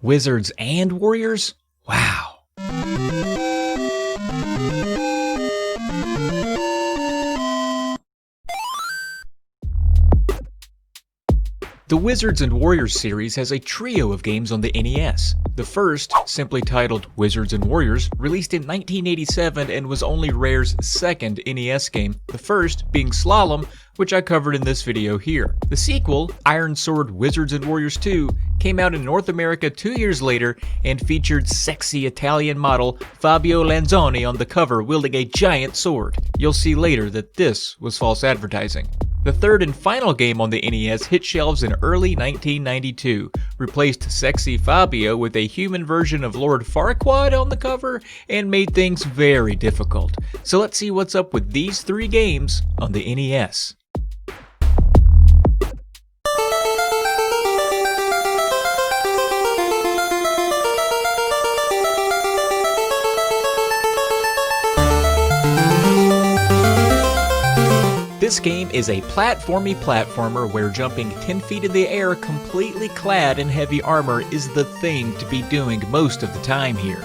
Wizards and warriors? Wow. The Wizards and Warriors series has a trio of games on the NES. The first, simply titled Wizards and Warriors, released in 1987 and was only Rare's second NES game, the first being Slalom, which I covered in this video here. The sequel, Iron Sword Wizards and Warriors 2, came out in North America 2 years later and featured sexy Italian model Fabio Lanzoni on the cover wielding a giant sword. You'll see later that this was false advertising. The third and final game on the NES hit shelves in early 1992, replaced sexy Fabio with a human version of Lord Farquaad on the cover, and made things very difficult. So let's see what's up with these three games on the NES. This game is a platformy platformer where jumping 10 feet in the air completely clad in heavy armor is the thing to be doing most of the time here.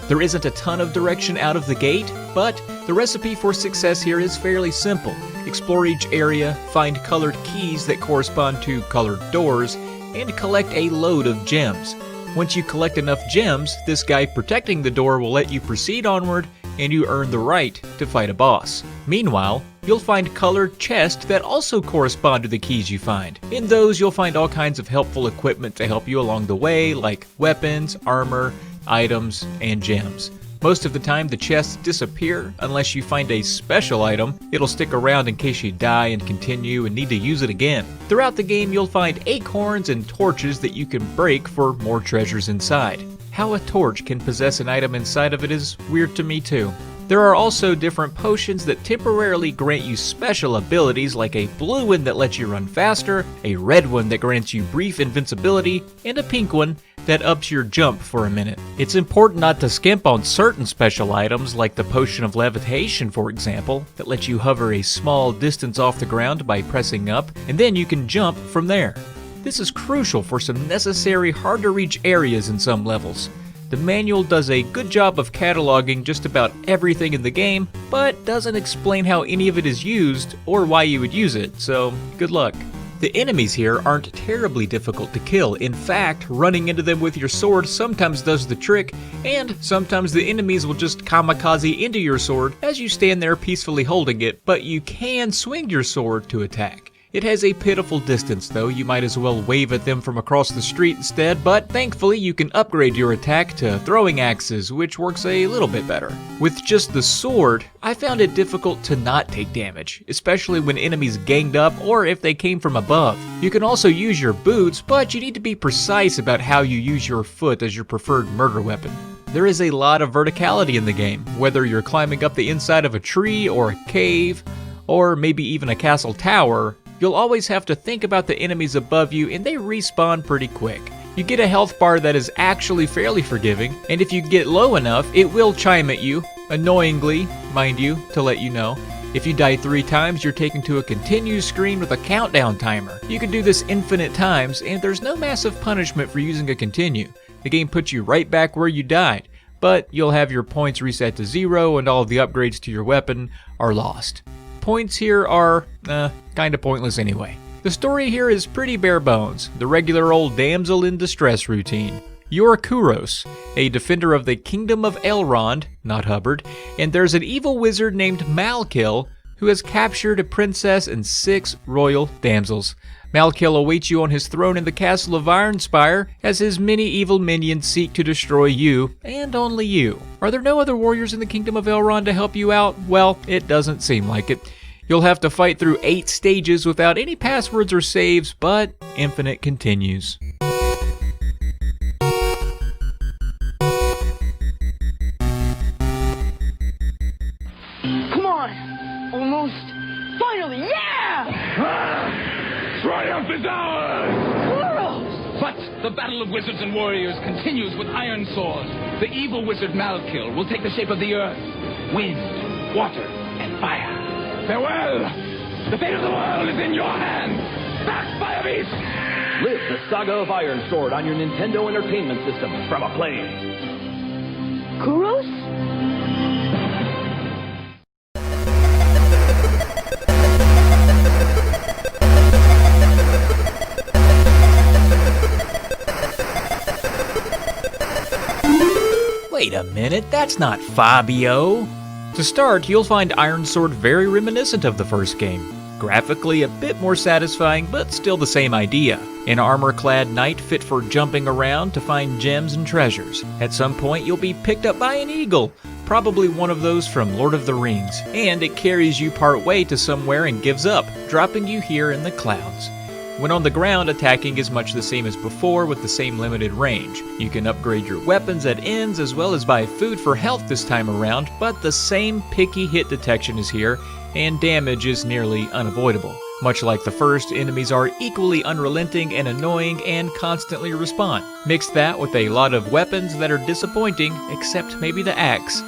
There isn't a ton of direction out of the gate, but the recipe for success here is fairly simple. Explore each area, find colored keys that correspond to colored doors, and collect a load of gems. Once you collect enough gems, this guy protecting the door will let you proceed onward, and you earn the right to fight a boss. Meanwhile, you'll find colored chests that also correspond to the keys you find. In those, you'll find all kinds of helpful equipment to help you along the way, like weapons, armor, items, and gems. Most of the time, the chests disappear unless you find a special item. It'll stick around in case you die and continue and need to use it again. Throughout the game, you'll find acorns and torches that you can break for more treasures inside. How a torch can possess an item inside of it is weird to me too. There are also different potions that temporarily grant you special abilities, like a blue one that lets you run faster, a red one that grants you brief invincibility, and a pink one that ups your jump for a minute. It's important not to skimp on certain special items, like the potion of levitation for example, that lets you hover a small distance off the ground by pressing up, and then you can jump from there. This is crucial for some necessary hard-to-reach areas in some levels. The manual does a good job of cataloging just about everything in the game, but doesn't explain how any of it is used or why you would use it, so good luck. The enemies here aren't terribly difficult to kill. In fact, running into them with your sword sometimes does the trick, and sometimes the enemies will just kamikaze into your sword as you stand there peacefully holding it, but you can swing your sword to attack. It has a pitiful distance though, you might as well wave at them from across the street instead, but thankfully you can upgrade your attack to throwing axes, which works a little bit better. With just the sword, I found it difficult to not take damage, especially when enemies ganged up or if they came from above. You can also use your boots, but you need to be precise about how you use your foot as your preferred murder weapon. There is a lot of verticality in the game, whether you're climbing up the inside of a tree or a cave, or maybe even a castle tower. You'll always have to think about the enemies above you, and they respawn pretty quick. You get a health bar that is actually fairly forgiving, and if you get low enough, it will chime at you, annoyingly, mind you, to let you know. If you die 3 times, you're taken to a continue screen with a countdown timer. You can do this infinite times, and there's no massive punishment for using a continue. The game puts you right back where you died, but you'll have your points reset to 0, and all of the upgrades to your weapon are lost. Points here are, kinda pointless anyway. The story here is pretty bare bones, the regular old damsel in distress routine. You're Kuros, a defender of the Kingdom of Elrond, not Hubbard, and there's an evil wizard named Malkill who has captured a princess and 6 royal damsels. Malkill awaits you on his throne in the castle of Ironspire as his many evil minions seek to destroy you, and only you. Are there no other warriors in the Kingdom of Elrond to help you out? Well, it doesn't seem like it. You'll have to fight through 8 stages without any passwords or saves, but Infinite continues. Come on! Almost! Finally, yeah! Triumph is ours! Squirrels! But the battle of wizards and warriors continues with Iron Sword. The evil wizard Malkill will take the shape of the earth, wind, water, and fire. Farewell! The fate of the world is in your hands! Back, fire beast! Live the saga of Iron Sword on your Nintendo Entertainment System from Acclaim. Kuros? Wait a minute, that's not Fabio! To start, you'll find Iron Sword very reminiscent of the first game. Graphically a bit more satisfying, but still the same idea. An armor-clad knight fit for jumping around to find gems and treasures. At some point you'll be picked up by an eagle, probably one of those from Lord of the Rings, and it carries you part way to somewhere and gives up, dropping you here in the clouds. When on the ground, attacking is much the same as before with the same limited range. You can upgrade your weapons at ends as well as buy food for health this time around, but the same picky hit detection is here, and damage is nearly unavoidable. Much like the first, enemies are equally unrelenting and annoying and constantly respawn. Mix that with a lot of weapons that are disappointing, except maybe the axe,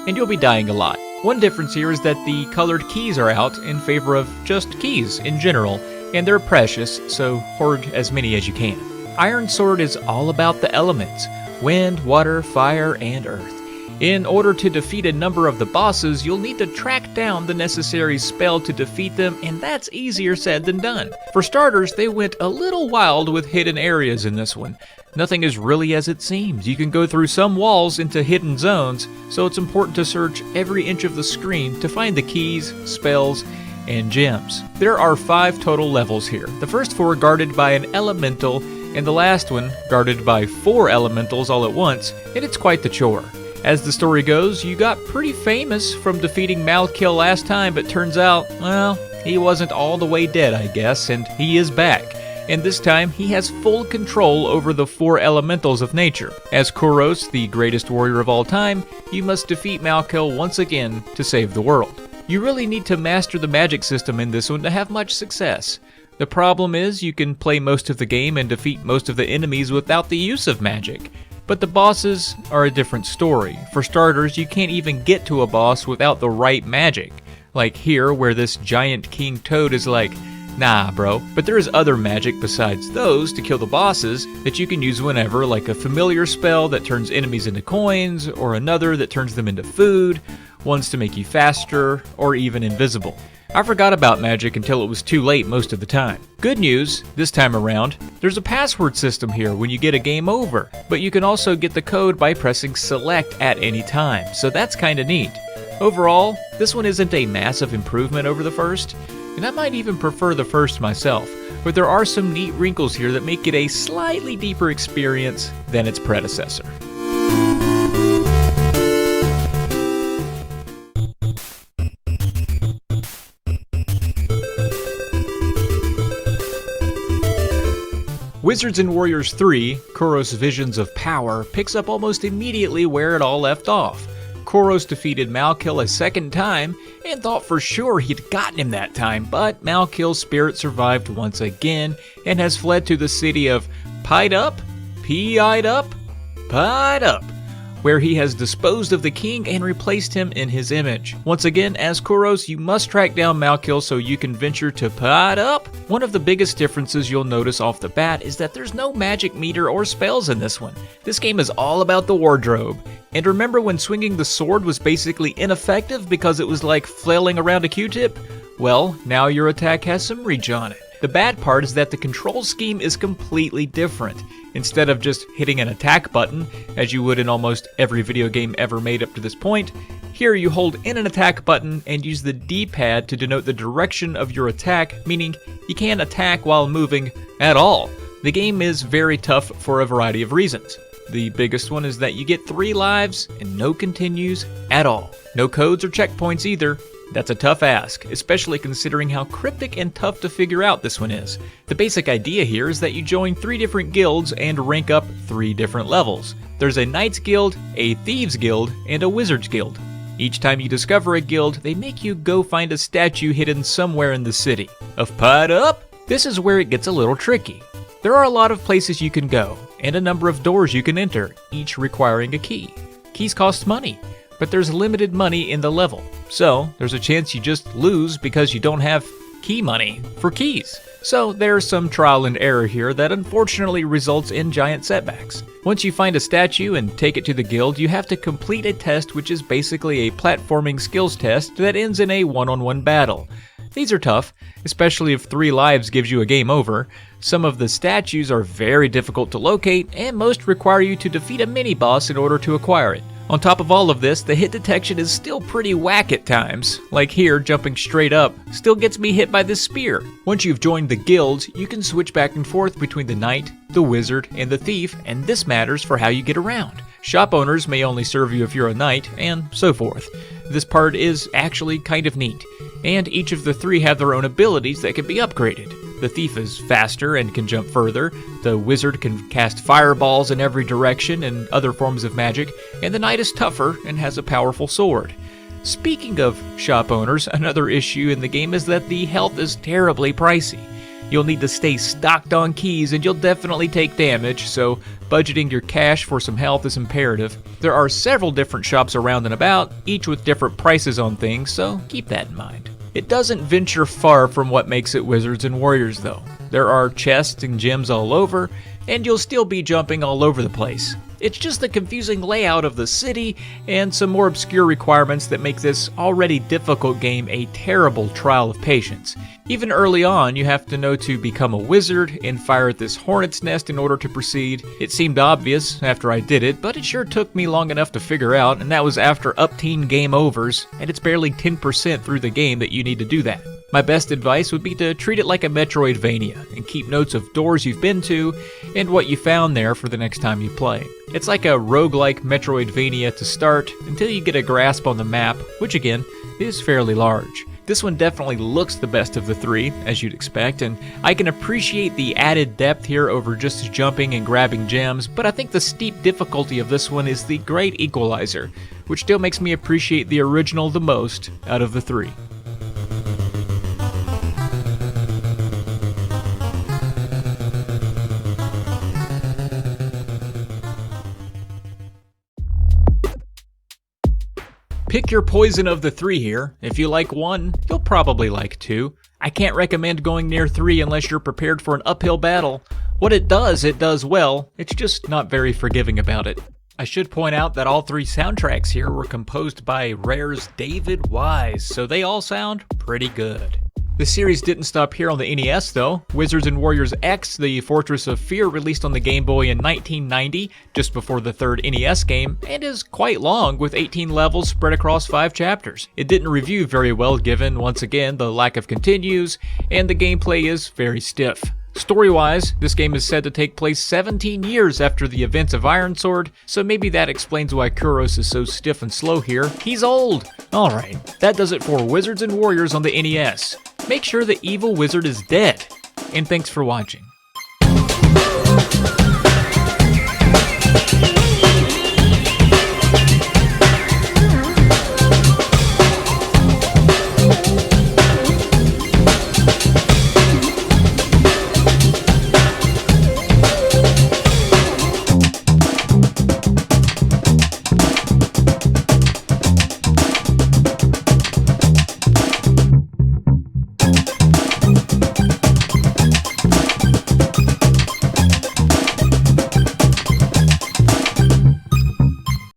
and you'll be dying a lot. One difference here is that the colored keys are out in favor of just keys in general, and they're precious, so hoard as many as you can. Iron Sword is all about the elements: wind, water, fire, and earth. In order to defeat a number of the bosses, you'll need to track down the necessary spell to defeat them, and that's easier said than done. For starters, they went a little wild with hidden areas in this one. Nothing is really as it seems. You can go through some walls into hidden zones, so it's important to search every inch of the screen to find the keys, spells, and gems. There are 5 total levels here. The first 4 guarded by an elemental, and the last one guarded by 4 elementals all at once, and it's quite the chore. As the story goes, you got pretty famous from defeating Polykill last time, but turns out, well, he wasn't all the way dead, I guess, and he is back. And this time, he has full control over the 4 elementals of nature. As Kuros, the greatest warrior of all time, you must defeat Polykill once again to save the world. You really need to master the magic system in this one to have much success. The problem is you can play most of the game and defeat most of the enemies without the use of magic. But the bosses are a different story. For starters, you can't even get to a boss without the right magic. Like here, where this giant King Toad is like, nah bro. But there is other magic besides those to kill the bosses that you can use whenever, like a familiar spell that turns enemies into coins, or another that turns them into food, ones to make you faster, or even invisible. I forgot about magic until it was too late most of the time. Good news, this time around, there's a password system here when you get a game over, but you can also get the code by pressing select at any time, so that's kinda neat. Overall, this one isn't a massive improvement over the first, and I might even prefer the first myself, but there are some neat wrinkles here that make it a slightly deeper experience than its predecessor. Wizards and Warriors 3, Kuros' Visions of Power, picks up almost immediately where it all left off. Kuros defeated Polykill a second time and thought for sure he'd gotten him that time, but Pálykill's spirit survived once again and has fled to the city of Pied Up, where he has disposed of the king and replaced him in his image. Once again, as Kuros, you must track down Pálykil so you can venture to Pied Up. One of the biggest differences you'll notice off the bat is that there's no magic meter or spells in this one. This game is all about the wardrobe. And remember when swinging the sword was basically ineffective because it was like flailing around a Q-tip? Well, now your attack has some reach on it. The bad part is that the control scheme is completely different. Instead of just hitting an attack button, as you would in almost every video game ever made up to this point, here you hold in an attack button and use the D-pad to denote the direction of your attack, meaning you can't attack while moving at all. The game is very tough for a variety of reasons. The biggest one is that you get 3 lives and no continues at all. No codes or checkpoints either. That's a tough ask, especially considering how cryptic and tough to figure out this one is. The basic idea here is that you join 3 different guilds and rank up 3 different levels. There's a Knight's Guild, a Thieves Guild, and a Wizard's Guild. Each time you discover a guild, they make you go find a statue hidden somewhere in the city. Of Pied Up? This is where it gets a little tricky. There are a lot of places you can go, and a number of doors you can enter, each requiring a key. Keys cost money, but there's limited money in the level, so there's a chance you just lose because you don't have key money for keys. So there's some trial and error here that unfortunately results in giant setbacks. Once you find a statue and take it to the guild, you have to complete a test which is basically a platforming skills test that ends in a one-on-one battle. These are tough, especially if 3 lives gives you a game over. Some of the statues are very difficult to locate, and most require you to defeat a mini-boss in order to acquire it. On top of all of this, the hit detection is still pretty whack at times. Like here, jumping straight up still gets me hit by this spear. Once you've joined the guild, you can switch back and forth between the knight, the wizard, and the thief, and this matters for how you get around. Shop owners may only serve you if you're a knight, and so forth. This part is actually kind of neat, and each of the 3 have their own abilities that can be upgraded. The thief is faster and can jump further, the wizard can cast fireballs in every direction and other forms of magic, and the knight is tougher and has a powerful sword. Speaking of shop owners, another issue in the game is that the health is terribly pricey. You'll need to stay stocked on keys and you'll definitely take damage, so budgeting your cash for some health is imperative. There are several different shops around and about, each with different prices on things, so keep that in mind. It doesn't venture far from what makes it Wizards and Warriors though. There are chests and gems all over, and you'll still be jumping all over the place. It's just the confusing layout of the city and some more obscure requirements that make this already difficult game a terrible trial of patience. Even early on, you have to know to become a wizard and fire at this hornet's nest in order to proceed. It seemed obvious after I did it, but it sure took me long enough to figure out, and that was after up-teen game overs, and it's barely 10% through the game that you need to do that. My best advice would be to treat it like a Metroidvania and keep notes of doors you've been to and what you found there for the next time you play. It's like a roguelike Metroidvania to start until you get a grasp on the map, which again is fairly large. This one definitely looks the best of the 3, as you'd expect, and I can appreciate the added depth here over just jumping and grabbing gems, but I think the steep difficulty of this one is the great equalizer, which still makes me appreciate the original the most out of the 3. Pick your poison of the 3 here. If you like 1, you'll probably like 2. I can't recommend going near 3 unless you're prepared for an uphill battle. What it does well. It's just not very forgiving about it. I should point out that all 3 soundtracks here were composed by Rare's David Wise, so they all sound pretty good. The series didn't stop here on the NES though. Wizards and Warriors X, the Fortress of Fear, released on the Game Boy in 1990, just before the 3rd NES game, and is quite long with 18 levels spread across 5 chapters. It didn't review very well given, once again, the lack of continues, and the gameplay is very stiff. Story-wise, this game is said to take place 17 years after the events of Ironsword, so maybe that explains why Kuros is so stiff and slow here. He's old! Alright, that does it for Wizards and Warriors on the NES. Make sure the evil wizard is dead. And thanks for watching.